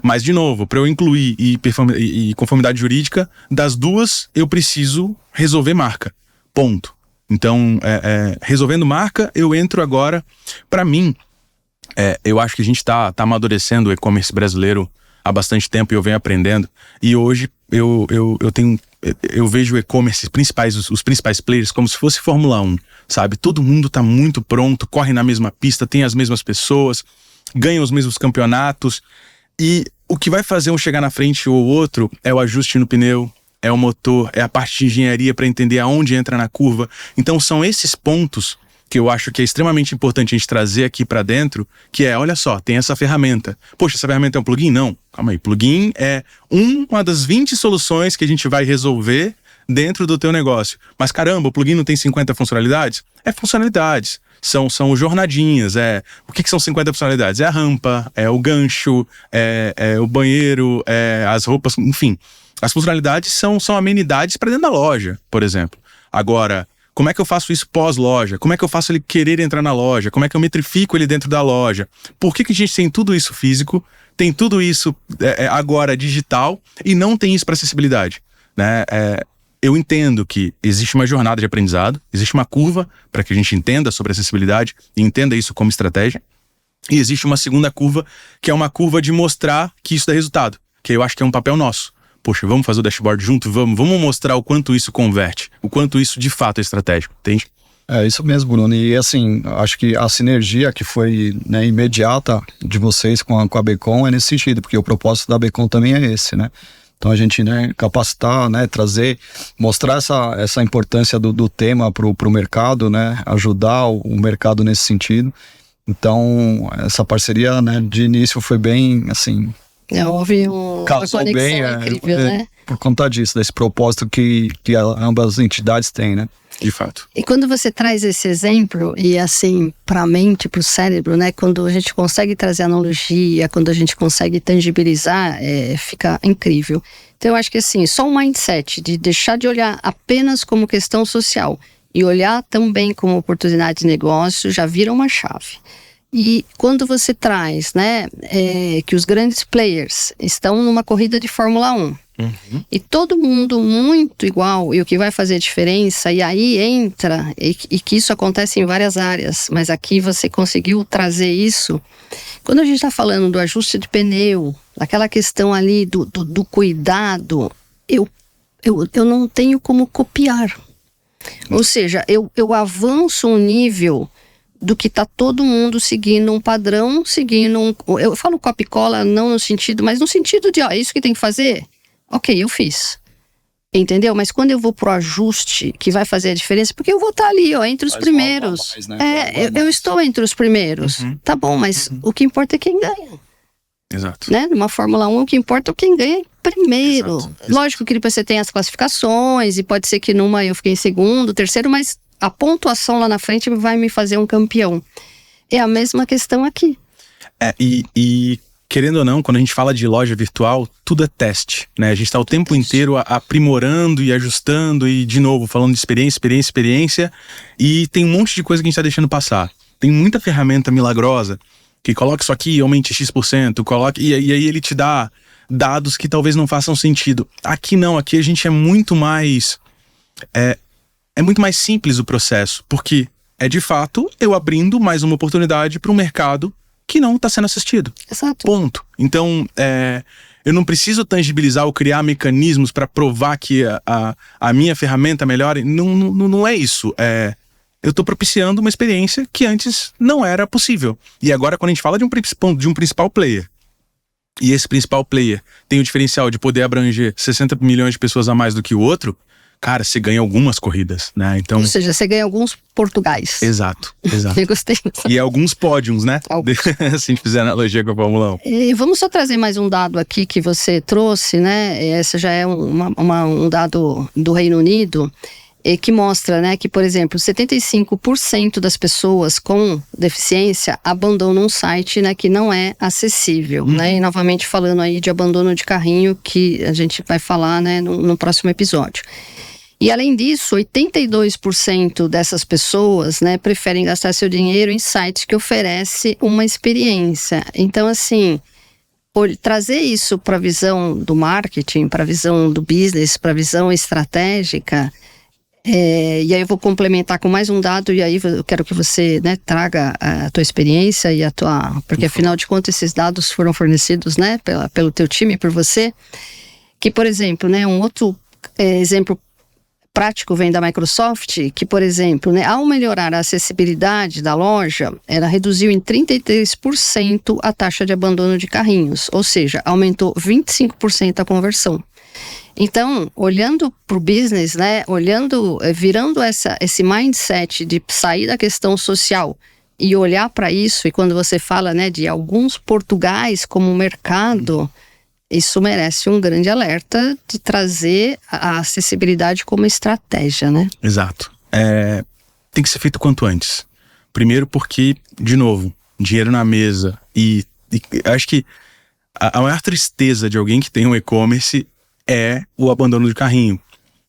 Mas, de novo, para eu incluir e conformidade jurídica, das duas eu preciso resolver marca. Ponto. Então, resolvendo marca, eu entro agora. Para mim, eu acho que a gente está amadurecendo o e-commerce brasileiro há bastante tempo e eu venho aprendendo. E hoje eu vejo o e-commerce os principais players como se fosse Fórmula 1, sabe? Todo mundo tá muito pronto, corre na mesma pista, tem as mesmas pessoas, ganha os mesmos campeonatos. E o que vai fazer um chegar na frente ou outro é o ajuste no pneu, é o motor, é a parte de engenharia para entender aonde entra na curva. Então são esses pontos que eu acho que é extremamente importante a gente trazer aqui para dentro, que olha só, tem essa ferramenta. Poxa, essa ferramenta é um plugin? Não, calma aí. Plugin é uma das 20 soluções que a gente vai resolver dentro do teu negócio. Mas caramba, o plugin não tem 50 funcionalidades? É funcionalidades. São jornadinhas. O que são 50 funcionalidades? É a rampa, é o gancho, é o banheiro, as roupas, enfim. As funcionalidades são amenidades para dentro da loja, por exemplo. Agora, como é que eu faço isso pós-loja? Como é que eu faço ele querer entrar na loja? Como é que eu metrifico ele dentro da loja? Por que a gente tem tudo isso físico, tem tudo isso agora digital e não tem isso para acessibilidade? Né? eu entendo que existe uma jornada de aprendizado, existe uma curva para que a gente entenda sobre acessibilidade e entenda isso como estratégia. E existe uma segunda curva, que é uma curva de mostrar que isso dá resultado, que eu acho que é um papel nosso. Poxa, vamos fazer o dashboard junto? Vamos mostrar o quanto isso converte, o quanto isso de fato é estratégico, entende? É isso mesmo, Bruno. E assim, acho que a sinergia que foi, né, imediata de vocês com a Becom é nesse sentido, porque o propósito da Becom também é esse, né? Então a gente, né, capacitar, né, trazer, mostrar essa importância do tema pro mercado, né, ajudar o mercado nesse sentido. Então essa parceria, né, de início foi bem, assim... Houve uma conexão bem, incrível, né? Por conta disso, desse propósito que ambas as entidades têm, né? De fato. E quando você traz esse exemplo, e assim, para a mente, para o cérebro, né? Quando a gente consegue trazer analogia, quando a gente consegue tangibilizar, fica incrível. Então eu acho que assim, só um mindset de deixar de olhar apenas como questão social e olhar também como oportunidade de negócio já vira uma chave. E quando você traz, né, que os grandes players estão numa corrida de Fórmula 1, e todo mundo muito igual, e o que vai fazer a diferença, e aí entra, e que isso acontece em várias áreas, mas aqui você conseguiu trazer isso. Quando a gente está falando do ajuste de pneu, daquela questão ali do cuidado, eu não tenho como copiar. Ou seja, eu avanço um nível do que está todo mundo seguindo um padrão, eu falo copia-cola não no sentido, mas no sentido de, é isso que tem que fazer? Ok, eu fiz. Entendeu? Mas quando eu vou pro ajuste que vai fazer a diferença, porque eu vou estar ali, entre os primeiros. Mais, né? Eu estou entre os primeiros. Tá bom, mas o que importa é quem ganha. Exato. Né? Numa Fórmula 1, o que importa é quem ganha primeiro. Exato. Lógico que depois você tem as classificações, e pode ser que numa eu fiquei em segundo, terceiro, mas a pontuação lá na frente vai me fazer um campeão. É a mesma questão aqui. E querendo ou não, quando a gente fala de loja virtual, tudo é teste, né? A gente está o tempo inteiro aprimorando e ajustando e, de novo, falando de experiência, e tem um monte de coisa que a gente está deixando passar. Tem muita ferramenta milagrosa que coloca isso aqui, aumente X%, e aí ele te dá dados que talvez não façam sentido. Aqui não, aqui a gente é muito mais... É muito mais simples o processo, porque é de fato eu abrindo mais uma oportunidade para um mercado que não está sendo assistido. Exato. Ponto. Então, eu não preciso tangibilizar ou criar mecanismos para provar que a minha ferramenta melhore. Não é isso. Eu estou propiciando uma experiência que antes não era possível. E agora, quando a gente fala de um principal player, e esse principal player tem o diferencial de poder abranger 60 milhões de pessoas a mais do que o outro, cara, você ganha algumas corridas, né? Então, ou seja, você ganha alguns Portugais. Exato. Eu gostei. E alguns pódios, né? Se a gente fizer analogia com a Fórmula 1. E vamos só trazer mais um dado aqui que você trouxe, né? Esse já é um dado do Reino Unido, que mostra, né, que, por exemplo, 75% das pessoas com deficiência abandonam um site, né, que não é acessível, né? E novamente falando aí de abandono de carrinho, que a gente vai falar, né, no próximo episódio. E além disso, 82% dessas pessoas, né, preferem gastar seu dinheiro em sites que oferecem uma experiência. Então, assim, trazer isso para a visão do marketing, para a visão do business, para a visão estratégica, e aí eu vou complementar com mais um dado, e aí eu quero que você, né, traga a tua experiência e porque afinal de contas esses dados foram fornecidos, né, pelo teu time, por você, que, por exemplo, né, um outro exemplo prático vem da Microsoft, que, por exemplo, né, ao melhorar a acessibilidade da loja, ela reduziu em 33% a taxa de abandono de carrinhos, ou seja, aumentou 25% a conversão. Então, olhando para o business, né, virando esse mindset de sair da questão social e olhar para isso, e quando você fala, né, de alguns Portugais como mercado, isso merece um grande alerta de trazer a acessibilidade como estratégia, né? Exato. Tem que ser feito quanto antes. Primeiro porque, de novo, dinheiro na mesa. E acho que a maior tristeza de alguém que tem um e-commerce é o abandono de carrinho,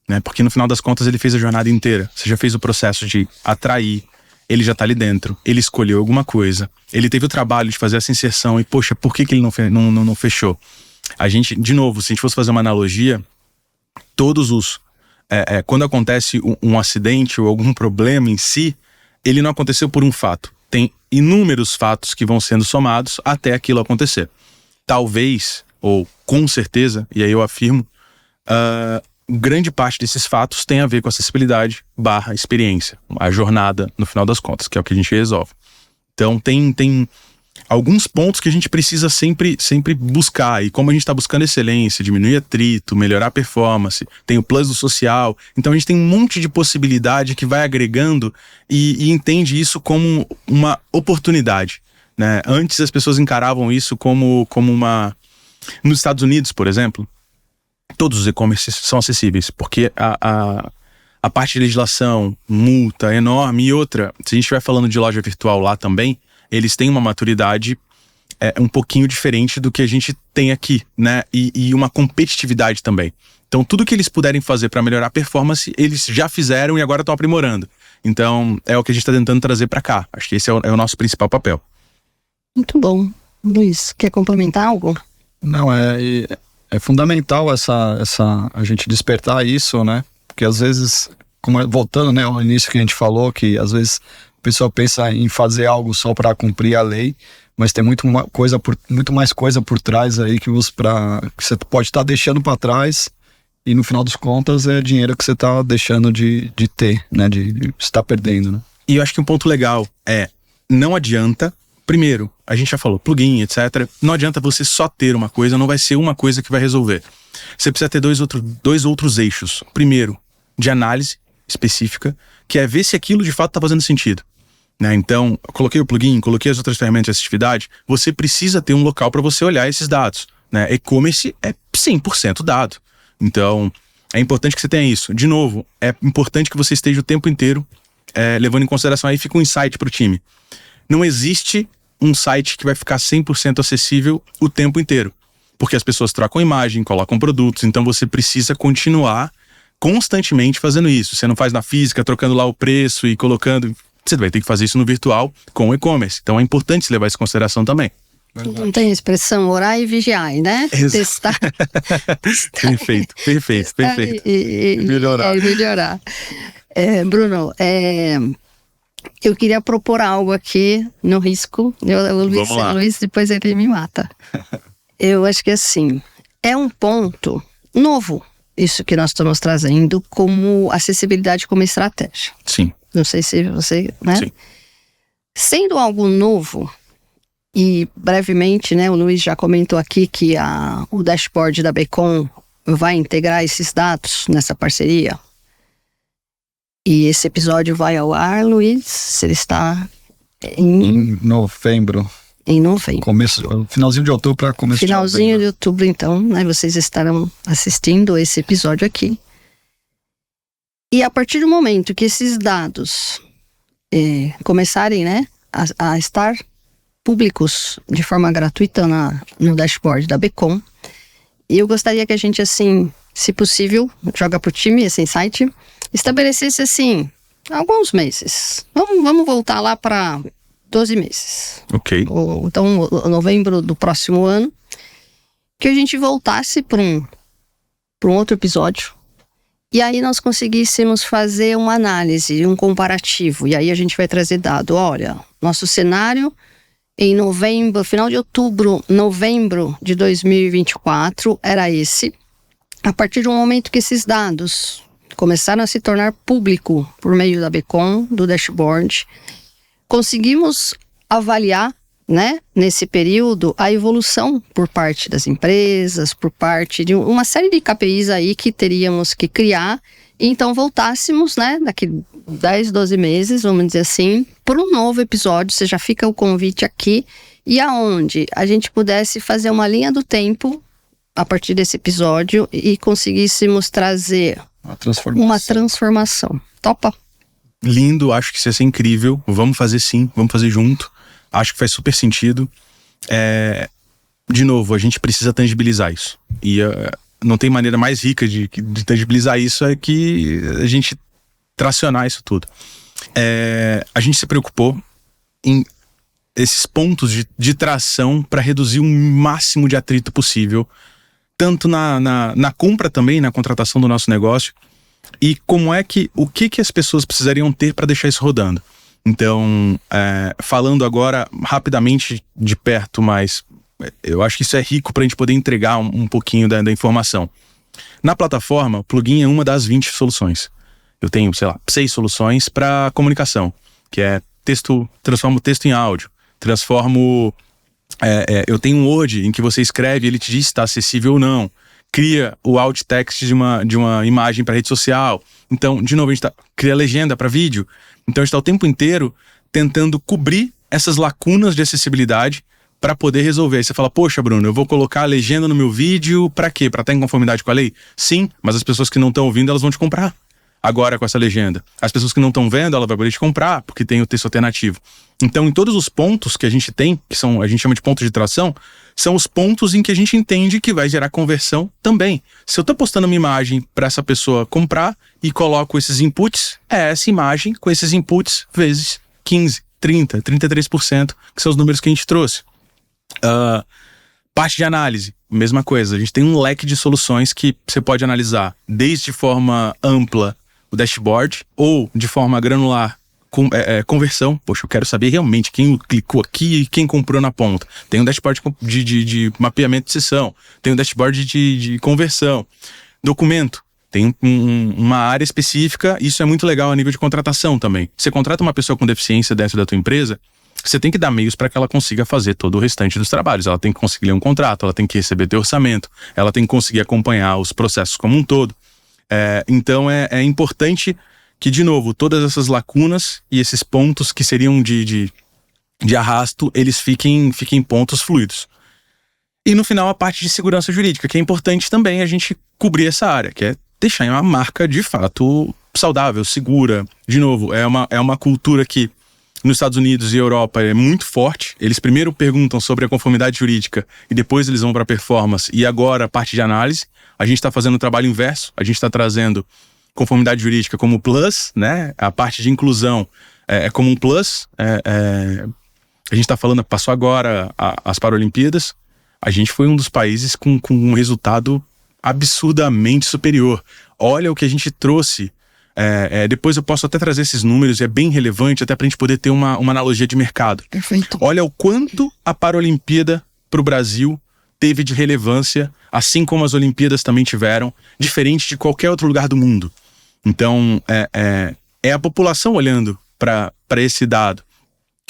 né? Porque no final das contas ele fez a jornada inteira. Você já fez o processo de atrair, ele já tá ali dentro, ele escolheu alguma coisa, ele teve o trabalho de fazer essa inserção e, poxa, por que ele não fechou? A gente, de novo, se a gente fosse fazer uma analogia, todos os quando acontece um acidente ou algum problema em si, ele não aconteceu por um fato. Tem inúmeros fatos que vão sendo somados até aquilo acontecer. Talvez, ou com certeza, e aí eu afirmo, grande parte desses fatos tem a ver com acessibilidade / experiência, a jornada, no final das contas, que é o que a gente resolve. Então tem alguns pontos que a gente precisa sempre buscar, e como a gente está buscando excelência, diminuir atrito, melhorar a performance, tem o plus do social, então a gente tem um monte de possibilidade que vai agregando e entende isso como uma oportunidade, né? Antes as pessoas encaravam isso como uma... Nos Estados Unidos, por exemplo, todos os e-commerces são acessíveis, porque a parte de legislação, multa enorme, e outra, se a gente estiver falando de loja virtual lá também, eles têm uma maturidade um pouquinho diferente do que a gente tem aqui, né? E uma competitividade também. Então, tudo que eles puderem fazer para melhorar a performance, eles já fizeram e agora estão aprimorando. Então, é o que a gente está tentando trazer para cá. Acho que esse é o nosso principal papel. Muito bom. Luiz, quer complementar algo? Não, é fundamental a gente despertar isso, né? Porque às vezes, voltando, né, ao início que a gente falou, que às vezes a pessoa pensa em fazer algo só para cumprir a lei, mas tem muito mais coisa por trás aí que você pode estar deixando para trás, e no final das contas é dinheiro que você está deixando de ter, né? De estar perdendo, né? E eu acho que um ponto legal não adianta. Primeiro, a gente já falou, plugin, etc. Não adianta você só ter uma coisa, não vai ser uma coisa que vai resolver. Você precisa ter dois outros eixos. Primeiro, de análise específica, que é ver se aquilo de fato está fazendo sentido, né? Então, coloquei o plugin, coloquei as outras ferramentas de acessibilidade, você precisa ter um local para você olhar esses dados, né? E-commerce é 100% dado. Então, é importante que você tenha isso. De novo, é importante que você esteja o tempo inteiro levando em consideração, aí fica um insight para o time. Não existe um site que vai ficar 100% acessível o tempo inteiro, porque as pessoas trocam imagem, colocam produtos, então você precisa continuar constantemente fazendo isso. Você não faz na física, trocando lá o preço e colocando... Você vai ter que fazer isso no virtual com o e-commerce. Então é importante levar isso em consideração também. Não tem a expressão orar e vigiar, né? Testar. Perfeito. E melhorar. Bruno, eu queria propor algo aqui no risco. O Luiz depois ele me mata. Eu acho que assim, é um ponto novo isso que nós estamos trazendo como acessibilidade como estratégia. Sim. Não sei se você, né? Sim. Sendo algo novo, e brevemente, né, o Luiz já comentou aqui que o dashboard da Becom vai integrar esses dados nessa parceria. E esse episódio vai ao ar, Luiz, ele está em novembro. Em novembro. Finalzinho de outubro para começo de novembro. Finalzinho de outubro, então, né, vocês estarão assistindo esse episódio aqui. E a partir do momento que esses dados começarem, né, a estar públicos de forma gratuita no dashboard da Becom, eu gostaria que a gente, assim, se possível, joga pro time esse insight, estabelecesse, assim, alguns meses. Vamos voltar lá para 12 meses. Ok. Então, novembro do próximo ano, que a gente voltasse para um outro episódio, e aí nós conseguíssemos fazer uma análise, um comparativo, e aí a gente vai trazer dado. Olha, nosso cenário em novembro, final de outubro, novembro de 2024 era esse. A partir do momento que esses dados começaram a se tornar público por meio da Becom, do dashboard, conseguimos avaliar, né, nesse período, a evolução por parte das empresas, por parte de uma série de KPIs aí que teríamos que criar, e então voltássemos, né, daqui 10, 12 meses, vamos dizer assim, para um novo episódio. Você já fica o convite aqui, e aonde a gente pudesse fazer uma linha do tempo a partir desse episódio e conseguíssemos trazer uma transformação. Topa? Lindo, acho que isso ia ser incrível. Vamos fazer sim, vamos fazer junto. Acho que faz super sentido. De novo, a gente precisa tangibilizar isso. E não tem maneira mais rica de tangibilizar isso é que a gente tracionar isso tudo. A gente se preocupou em esses pontos de tração para reduzir o máximo de atrito possível, tanto na compra também, na contratação do nosso negócio, e o que as pessoas precisariam ter para deixar isso rodando. Então, falando agora rapidamente de perto, mas eu acho que isso é rico para a gente poder entregar um pouquinho da informação. Na plataforma, o plugin é uma das 20 soluções. Eu tenho, 6 soluções para comunicação, que é transformo texto em áudio, eu tenho um Word em que você escreve e ele te diz se está acessível ou não. Cria o alt text de uma imagem para rede social. Então, de novo, a gente cria legenda para vídeo. Então, a gente está o tempo inteiro tentando cobrir essas lacunas de acessibilidade para poder resolver. Aí você fala, poxa, Bruno, eu vou colocar a legenda no meu vídeo para quê? Para estar em conformidade com a lei? Sim, mas as pessoas que não estão ouvindo, elas vão te comprar agora com essa legenda. As pessoas que não estão vendo, ela vai poder te comprar, porque tem o texto alternativo. Então, em todos os pontos que a gente tem, a gente chama de pontos de tração, são os pontos em que a gente entende que vai gerar conversão também. Se eu estou postando uma imagem para essa pessoa comprar e coloco esses inputs, é essa imagem com esses inputs vezes 15, 30, 33%, que são os números que a gente trouxe. Parte de análise, mesma coisa. A gente tem um leque de soluções que você pode analisar, desde de forma ampla o dashboard, ou de forma granular, conversão. Poxa, eu quero saber realmente quem clicou aqui e quem comprou na ponta. Tem um dashboard de mapeamento de sessão, tem um dashboard de conversão. Documento, tem uma área específica, isso é muito legal a nível de contratação também. Você contrata uma pessoa com deficiência dentro da tua empresa, você tem que dar meios para que ela consiga fazer todo o restante dos trabalhos. Ela tem que conseguir ler um contrato, ela tem que receber teu orçamento, ela tem que conseguir acompanhar os processos como um todo. Então é importante que, de novo, todas essas lacunas e esses pontos que seriam de arrasto, eles fiquem pontos fluidos. E no final a parte de segurança jurídica, que é importante também a gente cobrir essa área, que é deixar uma marca de fato saudável, segura. De novo, é uma cultura que nos Estados Unidos e Europa é muito forte. Eles primeiro perguntam sobre a conformidade jurídica e depois eles vão para a performance e agora a parte de análise. A gente está fazendo o trabalho inverso, a gente está trazendo conformidade jurídica como plus, né? A parte de inclusão é como um plus. A gente está falando, passou agora as Paralimpíadas, a gente foi um dos países com um resultado absurdamente superior. Olha o que a gente trouxe. Depois eu posso até trazer esses números, é bem relevante até pra gente poder ter uma analogia de mercado. Perfeito. Olha o quanto a Paralimpíada pro Brasil teve de relevância, assim como as Olimpíadas também tiveram, diferente de qualquer outro lugar do mundo. Então, é a população olhando para esse dado.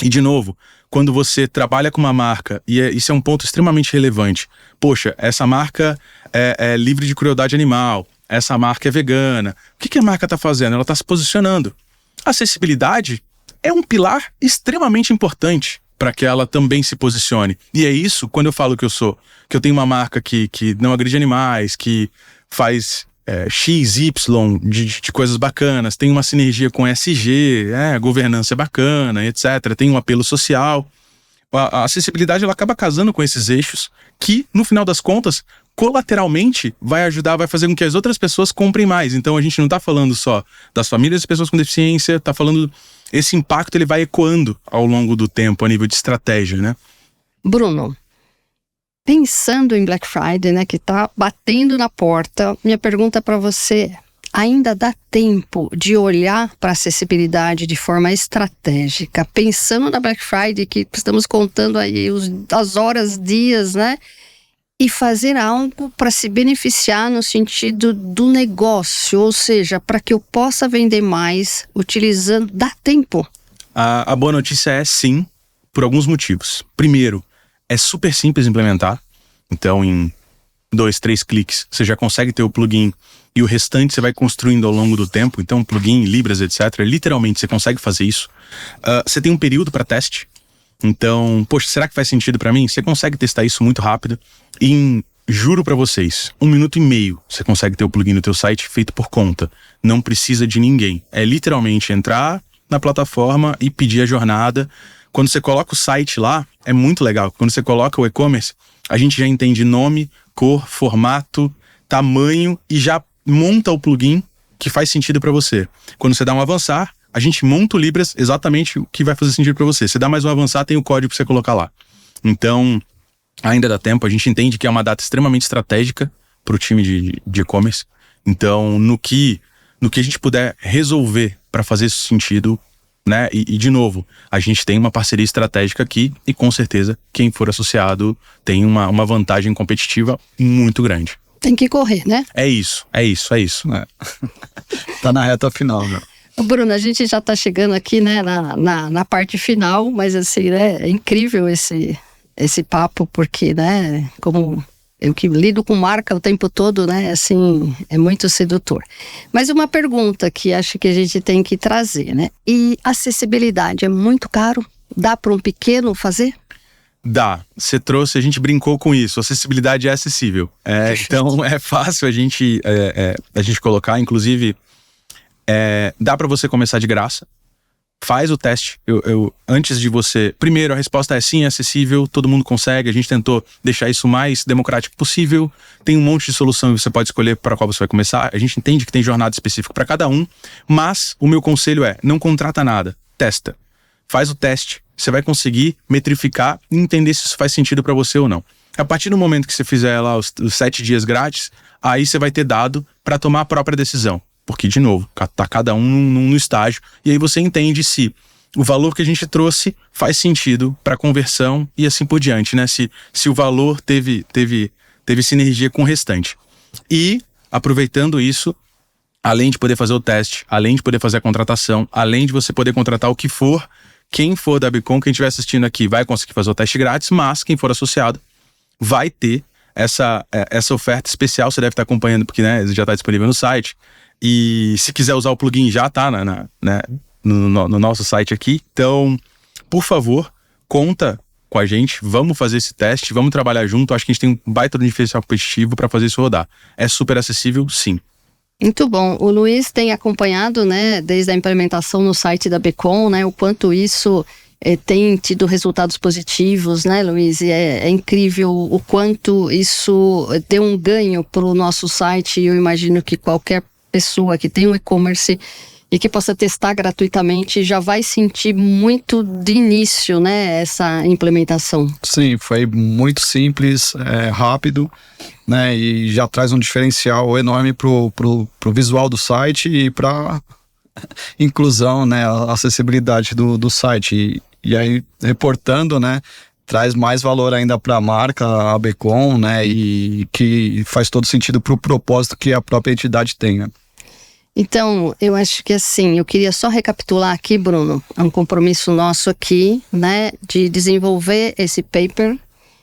E, de novo, quando você trabalha com uma marca, e isso é um ponto extremamente relevante, poxa, essa marca é livre de crueldade animal, essa marca é vegana. O que a marca está fazendo? Ela está se posicionando. A acessibilidade é um pilar extremamente importante para que ela também se posicione. E é isso, quando eu falo que eu tenho uma marca que não agride animais, que faz X, Y de coisas bacanas, tem uma sinergia com ESG, a governança é bacana, etc. Tem um apelo social. A acessibilidade ela acaba casando com esses eixos que, no final das contas, colateralmente vai ajudar, vai fazer com que as outras pessoas comprem mais. Então a gente não está falando só das famílias de pessoas com deficiência, está falando, esse impacto ele vai ecoando ao longo do tempo a nível de estratégia, né? Bruno, pensando em Black Friday, né, que está batendo na porta, minha pergunta para você: ainda dá tempo de olhar para a acessibilidade de forma estratégica, pensando na Black Friday, que estamos contando aí as horas, dias, né? E fazer algo para se beneficiar no sentido do negócio, ou seja, para que eu possa vender mais utilizando, dá tempo? A boa notícia é sim, por alguns motivos. Primeiro, é super simples implementar, então em 2, 3 cliques você já consegue ter o plugin e o restante você vai construindo ao longo do tempo. Então plugin, libras, etc, literalmente você consegue fazer isso. Você tem um período para teste, então, poxa, será que faz sentido para mim? Você consegue testar isso muito rápido e juro para vocês, 1 minuto e meio você consegue ter o plugin no teu site feito por conta, não precisa de ninguém, é literalmente entrar na plataforma e pedir a jornada. Quando você coloca o site lá, é muito legal. Quando você coloca o e-commerce, a gente já entende nome, cor, formato, tamanho e já monta o plugin que faz sentido para você. Quando você dá um avançar, a gente monta o Libras exatamente o que vai fazer sentido para você. Você dá mais um avançar, tem o código para você colocar lá. Então, ainda dá tempo. A gente entende que é uma data extremamente estratégica para o time de e-commerce. Então, no que no que a gente puder resolver para fazer isso sentido, né? E de novo, a gente tem uma parceria estratégica aqui e com certeza quem for associado tem uma vantagem competitiva muito grande. Tem que correr, né? É isso. Tá na reta final, né? Bruno, a gente já está chegando aqui, né, na parte final, mas assim, né, é incrível esse papo, porque, né, como eu que lido com marca o tempo todo, né, assim, é muito sedutor. Mas uma pergunta que acho que a gente tem que trazer, né, e acessibilidade é muito caro? Dá para um pequeno fazer? Dá. Você trouxe, a gente brincou com isso. Acessibilidade é acessível. Então é fácil a gente colocar. Inclusive, dá para você começar de graça. Faz o teste. Antes de você... Primeiro, a resposta é sim, é acessível. Todo mundo consegue. A gente tentou deixar isso o mais democrático possível. Tem um monte de solução e você pode escolher para qual você vai começar. A gente entende que tem jornada específica para cada um. Mas o meu conselho é, não contrata nada. Testa. Faz o teste. Você vai conseguir metrificar e entender se isso faz sentido para você ou não. A partir do momento que você fizer lá os 7 dias grátis, aí você vai ter dado para tomar a própria decisão. Porque, de novo, tá cada um no estágio. E aí você entende se o valor que a gente trouxe faz sentido para conversão e assim por diante, né? Se o valor teve sinergia com o restante. E, aproveitando isso, além de poder fazer o teste, além de poder fazer a contratação, além de você poder contratar o que for, quem for da Becom, quem estiver assistindo aqui, vai conseguir fazer o teste grátis, mas quem for associado vai ter essa oferta especial. Você deve estar acompanhando, porque, né, já está disponível no site. E se quiser usar o plugin, já está no nosso site aqui. Então, por favor, conta com a gente. Vamos fazer esse teste, vamos trabalhar junto. Acho que a gente tem um baita diferencial competitivo para fazer isso rodar. É super acessível, sim. Muito bom. O Luiz tem acompanhado, né, desde a implementação no site da Becom, né, o quanto isso tem tido resultados positivos, né, Luiz? E é incrível o quanto isso deu um ganho para o nosso site. E eu imagino que qualquer pessoa que tem um e-commerce e que possa testar gratuitamente já vai sentir muito de início, né, essa implementação. Sim, foi muito simples, rápido, né, e já traz um diferencial enorme pro visual do site e para inclusão, né, a acessibilidade do site. E aí, reportando, né, traz mais valor ainda para a marca, a Becom, né, e que faz todo sentido para o propósito que a própria entidade tem, né? Então, eu acho que assim, eu queria só recapitular aqui, Bruno, um compromisso nosso aqui, né, de desenvolver esse paper.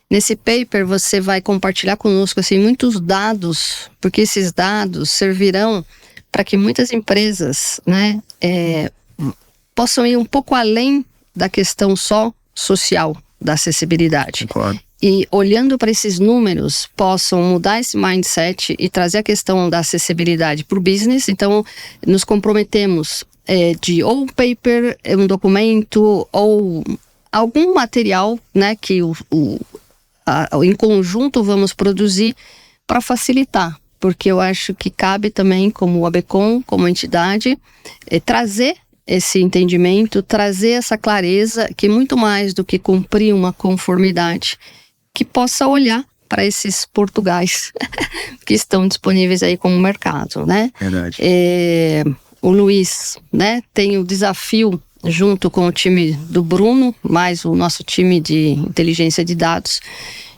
Nesse paper você vai compartilhar conosco, assim, muitos dados, porque esses dados servirão para que muitas empresas, né, possam ir um pouco além da questão só social da acessibilidade. Claro. E olhando para esses números, possam mudar esse mindset e trazer a questão da acessibilidade para o business. Então, nos comprometemos de ou um paper, um documento, ou algum material, né, que em conjunto vamos produzir para facilitar. Porque eu acho que cabe também, como a Becom, como entidade, trazer esse entendimento, trazer essa clareza, que muito mais do que cumprir uma conformidade, que possa olhar para esses portugais que estão disponíveis aí como mercado, né? Verdade. O Luiz, né, tem o desafio, junto com o time do Bruno, mais o nosso time de inteligência de dados,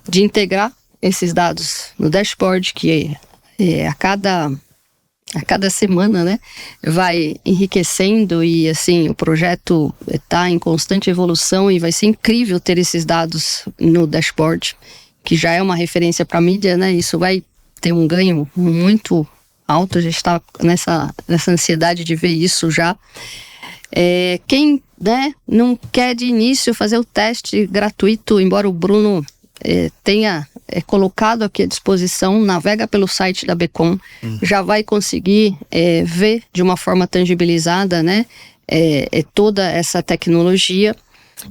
de integrar esses dados no dashboard, que a cada semana, né, vai enriquecendo. E assim, o projeto está em constante evolução e vai ser incrível ter esses dados no dashboard, que já é uma referência para a mídia, né? Isso vai ter um ganho muito alto. A gente está nessa ansiedade de ver isso já. Quem, né, não quer de início fazer o teste gratuito, embora o Bruno tenha colocado aqui à disposição, navega pelo site da Becom, já vai conseguir ver de uma forma tangibilizada, né, toda essa tecnologia.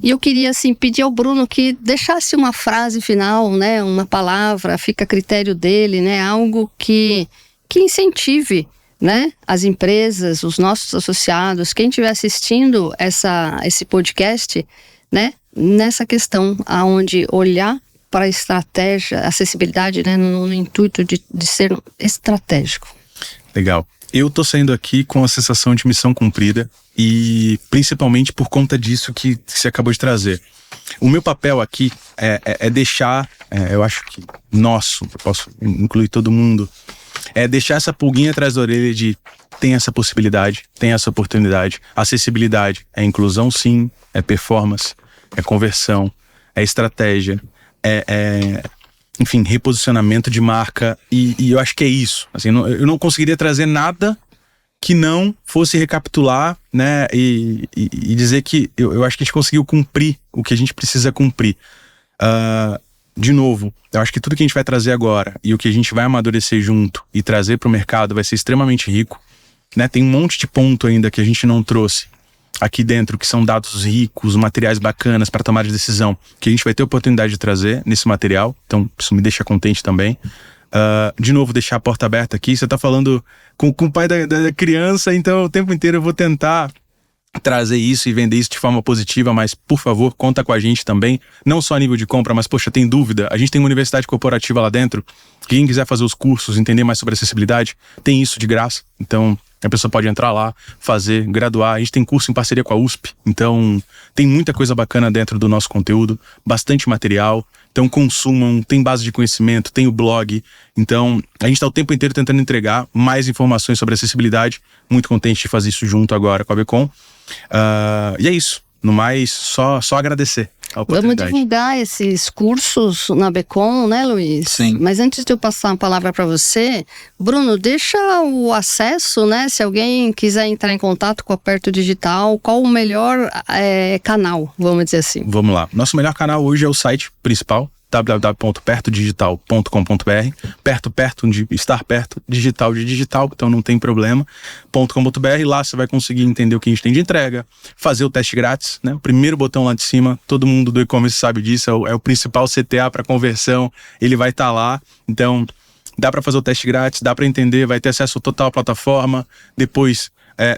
E eu queria, assim, pedir ao Bruno que deixasse uma frase final, né, uma palavra, fica a critério dele, né, algo que incentive, né, as empresas, os nossos associados, quem estiver assistindo esse podcast, né, nessa questão aonde olhar para a estratégia, acessibilidade, né, no intuito de ser estratégico. Legal. Eu tô saindo aqui com a sensação de missão cumprida e principalmente por conta disso que você acabou de trazer. O meu papel aqui é deixar, eu acho que nosso, posso incluir todo mundo, é deixar essa pulguinha atrás da orelha de tem essa possibilidade, tem essa oportunidade. Acessibilidade é inclusão sim, é performance, é conversão, é estratégia, enfim, reposicionamento de marca e eu acho que é isso. Assim, eu não conseguiria trazer nada que não fosse recapitular, né, e dizer que eu acho que a gente conseguiu cumprir o que a gente precisa cumprir. De novo, eu acho que tudo que a gente vai trazer agora e o que a gente vai amadurecer junto e trazer para o mercado vai ser extremamente rico, né? Tem um monte de ponto ainda que a gente não trouxe aqui dentro, que são dados ricos, materiais bacanas para tomar de decisão, que a gente vai ter oportunidade de trazer nesse material, então isso me deixa contente também. De novo, deixar a porta aberta aqui, você tá falando com o pai da criança, então o tempo inteiro eu vou tentar trazer isso e vender isso de forma positiva, mas por favor, conta com a gente também, não só a nível de compra, mas poxa, tem dúvida, a gente tem uma universidade corporativa lá dentro, quem quiser fazer os cursos, entender mais sobre acessibilidade, tem isso de graça, então a pessoa pode entrar lá, fazer, graduar, a gente tem curso em parceria com a USP, então tem muita coisa bacana dentro do nosso conteúdo, bastante material, então consumam, tem base de conhecimento, tem o blog, então a gente está o tempo inteiro tentando entregar mais informações sobre acessibilidade, muito contente de fazer isso junto agora com a Becom. E é isso, no mais, só agradecer a oportunidade. Vamos divulgar esses cursos na Becom, né, Luiz? Sim. Mas antes de eu passar a palavra para você, Bruno, deixa o acesso, né? Se alguém quiser entrar em contato com a Perto Digital, qual o melhor canal, vamos dizer assim? Vamos lá. Nosso melhor canal hoje é o site principal, www.pertodigital.com.br, perto de estar perto, digital de digital, então não tem problema, .com.br, lá você vai conseguir entender o que a gente tem de entrega, fazer o teste grátis, né? O primeiro botão lá de cima, todo mundo do e-commerce sabe disso, é o principal CTA para conversão, ele vai estar lá, então dá para fazer o teste grátis, dá para entender, vai ter acesso total à plataforma, depois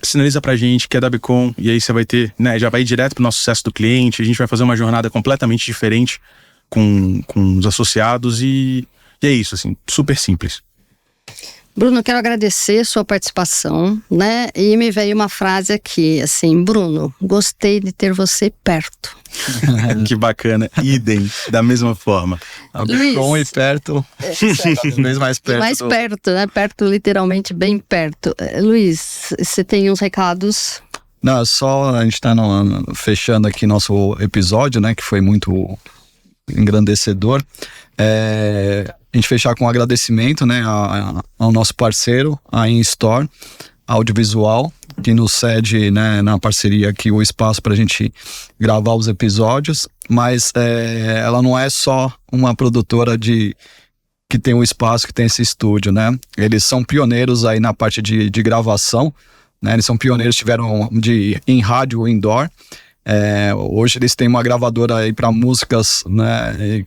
sinaliza pra gente que é da Becom, e aí você vai ter, né, já vai ir direto pro nosso sucesso do cliente, a gente vai fazer uma jornada completamente diferente com os associados e é isso, assim, super simples. Bruno, quero agradecer sua participação, né? E me veio uma frase aqui, assim, Bruno, gostei de ter você perto. Que bacana, idem, da mesma forma. Com e perto, cada vez mais perto. Mais perto, né? Perto, literalmente, bem perto. Luiz, você tem uns recados? Não, só a gente tá fechando aqui nosso episódio, né, que foi muito engrandecedor, a gente fechar com um agradecimento, né, ao nosso parceiro, a InStore Audiovisual, que nos cede, né, na parceria aqui o espaço para a gente gravar os episódios, mas ela não é só uma produtora que tem um espaço, que tem esse estúdio, né, eles são pioneiros aí na parte de gravação, né, eles são pioneiros, tiveram em rádio indoor. Hoje eles têm uma gravadora aí para músicas, né,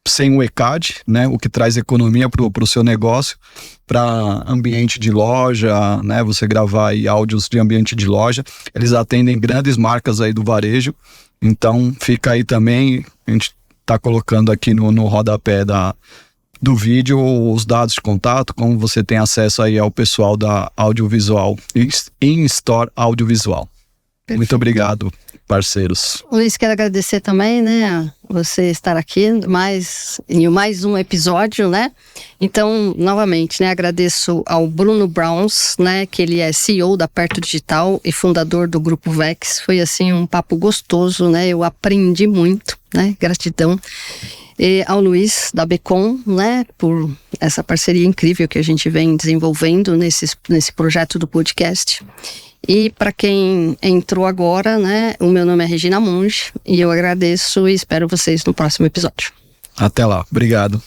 sem o ECAD, né, o que traz economia pro seu negócio, para ambiente de loja, né, você gravar aí áudios de ambiente de loja. Eles atendem grandes marcas aí do varejo, então fica aí também, a gente tá colocando aqui no rodapé do vídeo os dados de contato, como você tem acesso aí ao pessoal da Audiovisual, InStore Audiovisual. Muito obrigado, parceiros. Luiz, quero agradecer também, né, você estar aqui em mais um episódio, né? Então, novamente, né, agradeço ao Bruno Browns, né, que ele é CEO da Perto Digital e fundador do Grupo Vex. Foi, assim, um papo gostoso, né? Eu aprendi muito, né? Gratidão. E ao Luiz, da Becom, né, por essa parceria incrível que a gente vem desenvolvendo nesse projeto do podcast. E para quem entrou agora, né, o meu nome é Regina Monge e eu agradeço e espero vocês no próximo episódio. Até lá, obrigado.